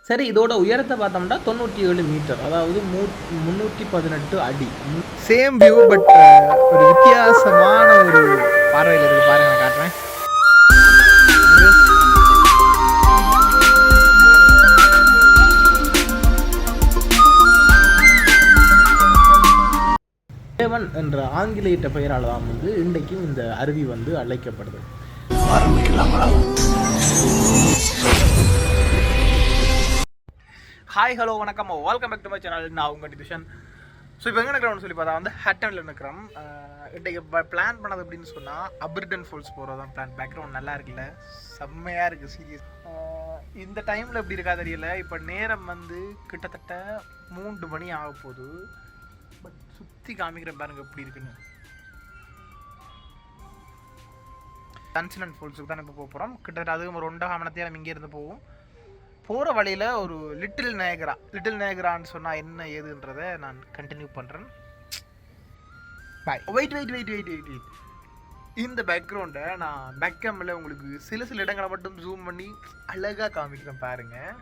சரி, இதோட உயரத்தை பார்த்தோம்னா 97 மீட்டர், அதாவது 318 அடி. சேம் வியூ பட் ஒரு வித்தியாசமான ஒரு பார்வையில் இருக்குது. பாருங்க, நான் காட்டுறேன். தேவன் என்ற ஆங்கிலேய பெயரால் தான் வந்து இன்றைக்கும் இந்த அருவி வந்து அழைக்கப்படுது. ஹாய், ஹலோ, வணக்கம், welcome back to my channel. நான் உங்கள் டியூஷன். ஸோ இப்போ எங்கே இருக்கிறோம்னு சொல்லி பார்த்தா வந்து ஹட்டனில் இருக்கிறோம். இன்றைக்கு பிளான் பண்ணது அப்படின்னு சொன்னால் அபர்டன் ஃபால்ஸ் போகிறது தான் பிளான். பேக்ரவுண்ட் நல்லா இருக்குல்ல, செம்மையாக இருக்குது, சீரியஸ். இந்த டைமில் எப்படி இருக்கா தெரியல. இப்போ நேரம் வந்து கிட்டத்தட்ட 3 மணி ஆக போகுது. பட் சுற்றி காமிக்கிறேன் பாருங்க எப்படி இருக்குன்னு. டன்சிலன் ஃபால்ஸுக்கு தான் இப்போ போகிறோம். கிட்டத்தட்ட அதுவும் ஒரு 1.5 மணி நேரம் இங்கேருந்து போவோம். போகிற வழியில் ஒரு லிட்டில் நயகரான்னு சொன்னால் என்ன ஏதுன்றதை நான் கண்டினியூ பண்ணுறேன். பாய். வெயிட். இந்த பேக்ரவுண்டை நான் பேக் கேமில் உங்களுக்கு சில இடங்களை மட்டும் ஜூம் பண்ணி அழகாக காமிக்கிறேன் பாருங்கள்.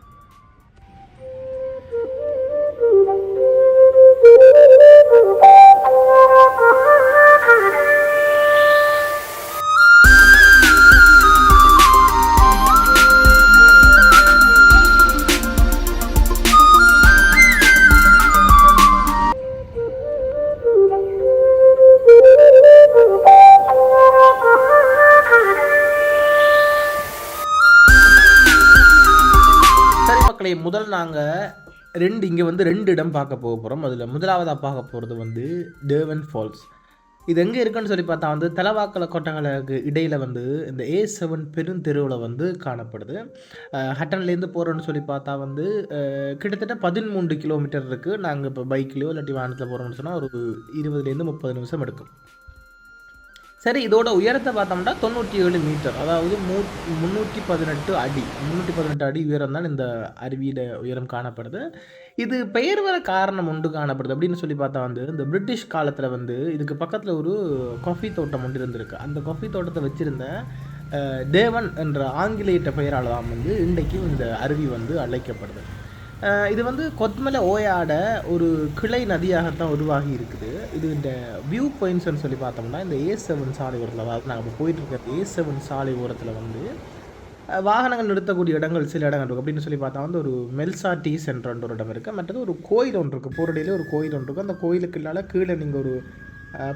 முதல் நாங்கள் இங்கே வந்து 2 இடம் பார்க்க போகிறோம். அதில் முதலாவதாக பார்க்க போகிறது வந்து டேவன் ஃபால்ஸ். இது எங்கே இருக்குன்னு சொல்லி பார்த்தா வந்து தலவாக்கல கோட்டைகளுக்கு இடையில் வந்து இந்த A7 பெருந்தெருவில் வந்து காணப்படுது. ஹட்டன்லேருந்து போகிறோன்னு சொல்லி பார்த்தா வந்து கிட்டத்தட்ட 13 கிலோமீட்டர் இருக்குது. நாங்கள் இப்போ பைக்லேயோ இல்லாட்டி வாகனத்தில் போகிறோம்னு சொன்னால் ஒரு 20லேருந்து 30 நிமிஷம் எடுக்கும். சரி, இதோட உயரத்தை பார்த்தோம்னா 97 மீட்டர், அதாவது 318 அடி. 318 அடி உயரம் தான் இந்த அருவியில் உயரம் காணப்படுது. இது பெயர் வர காரணம் ஒன்று காணப்படுது அப்படின்னு சொல்லி பார்த்தா வந்து இந்த பிரிட்டிஷ் காலத்தில் வந்து இதுக்கு பக்கத்தில் ஒரு காஃபி தோட்டம் ஒன்று இருந்திருக்கு. அந்த காஃபி தோட்டத்தை வச்சுருந்த தேவன் என்ற ஆங்கிலேய பெயரால் தான் வந்து இன்றைக்கும் இந்த அருவி வந்து அழைக்கப்படுது. இது வந்து கொத்மலை ஓயாட ஒரு கிளை நதியாகத்தான் உருவாகி இருக்குது. இது இந்த வியூ பாயிண்ட்ஸ்ன்னு சொல்லி பார்த்தோம்னா இந்த A7 சாலை ஓரத்தில், அதாவது நாங்கள் இப்போ போயிட்டுருக்க A7 சாலை ஓரத்தில் வந்து வாகனங்கள் நிறுத்தக்கூடிய இடங்கள் சில இடங்கள் இருக்குது. அப்படின்னு சொல்லி பார்த்தா வந்து ஒரு மெல்சா டீ சென்டர்ன்ற ஒரு இடம் இருக்குது. மற்றது ஒரு கோயில் ஒன்று இருக்குது. போரடியிலே ஒரு கோயில் ஒன்று இருக்குது. அந்த கோயிலுக்கு இல்லாத கீழே நீங்கள் ஒரு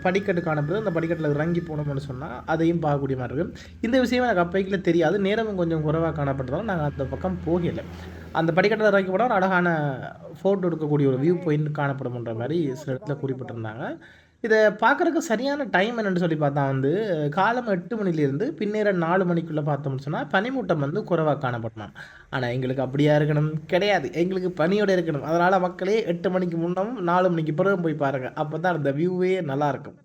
படிக்கட்டு காணப்படுது. அந்த படிக்கட்டில் இறங்கி போனோம்னு சொன்னால் அதையும் பார்க்கக்கூடிய மாதிரி இருக்குது. இந்த விஷயம் எனக்கு அப்பைக்கில் தெரியாது. நேரமும் கொஞ்சம் குறைவாக காணப்பட்டதாலும் நாங்கள் அந்த பக்கம் போகலை. அந்த படிக்கட்டில் இறங்கி போனால் ஒரு அழகான ஃபோட்டோ எடுக்கக்கூடிய ஒரு வியூ பாயிண்ட் காணப்படும்ன்ற மாதிரி சில இடத்துல குறிப்பிட்டிருந்தாங்க. இதை பார்க்குறதுக்கு சரியான டைம் என்னென்னு சொல்லி பார்த்தா வந்து காலம் 8 மணிலேருந்து பின்னேரம் 4 மணிக்குள்ளே பார்த்தோம்னு சொன்னால் பனிமூட்டம் வந்து குறைவாக காணப்படலாம். ஆனால் எங்களுக்கு அப்படியா இருக்கணும் கிடையாது, எங்களுக்கு பனியோடு இருக்கணும். அதனால் மக்களே 8 மணிக்கு முன்னமும் 4 மணிக்கு பிறகு போய் பாருங்கள். அப்போ தான் அந்த வியூவே நல்லாயிருக்கும்.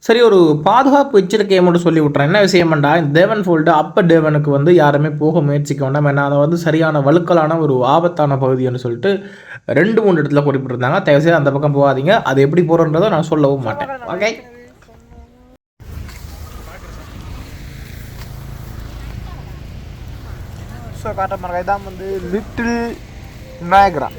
சரி, ஒரு பாதுகாப்பு எச்சரிக்கையை மட்டும் சொல்லி விட்றேன். என்ன விஷயம்டா, இந்த தேவன் ஃபோல்டு அப்பர் டேவனுக்கு வந்து யாருமே போக முயற்சிக்க வேண்டாம். ஏன்னா அதை வந்து சரியான வழுக்கலான ஒரு ஆபத்தான பகுதின்னு சொல்லிட்டு 2-3 இடத்துல குறிப்பிட்டிருந்தாங்க. தயவுசெய்து அந்த பக்கம் போகாதீங்க. அது எப்படி போகிறன்றதை நான் சொல்லவும் மாட்டேன். ஓகே, ஸோ காட்ட மாதிரி இதான் வந்து லிட்டில் நயகரா.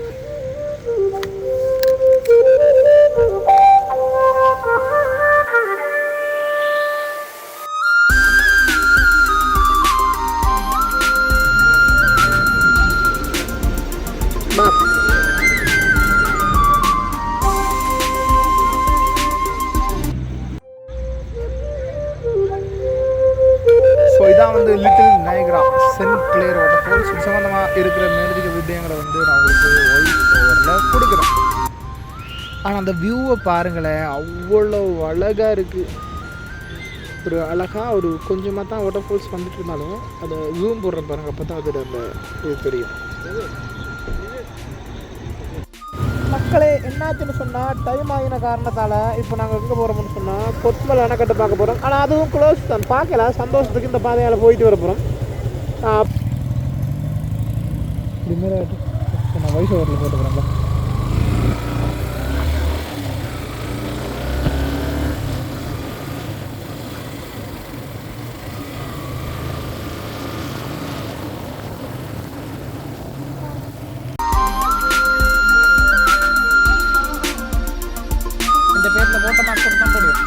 ஸோ இதான் வந்து little Niagara Saint Clair waterfalls. இது சம்மந்தமாக இருக்கிற மேலதிக விடயங்களை வந்து நான் உங்களுக்கு வாய்ஸ் ஓவரில் கொடுக்குறேன். ஆனால் அந்த வியூவை பாருங்களேன், அவ்வளோ அழகாக இருக்குது. ஒரு அழகாக ஒரு கொஞ்சமாக தான் வாட்டர் ஃபால்ஸ் வந்துட்டு இருந்தாலும் அதை ஜூம் போடுற பாருங்கள், அப்போ தான் அதோட அந்த இது தெரியும். மக்களே, என்னாச்சுன்னு சொன்னால் டைம் ஆகின காரணத்தால் இப்போ நாங்கள் எங்கே போகிறோம்னு சொன்னால் கொத்மலை அணைக்கட்டு பார்க்க போகிறோம். ஆனால் அதுவும் க்ளோஸ் தான், பார்க்கல. சந்தோஷத்துக்கு இந்த பாதையால் போயிட்டு வர போகிறோம். இதுமாரி நான் வயசு ஓரில் போட்டு போகிறேன்ல. இந்த பேர்ல போட்ட மார்க் போட்டு தான் போடுவேன்.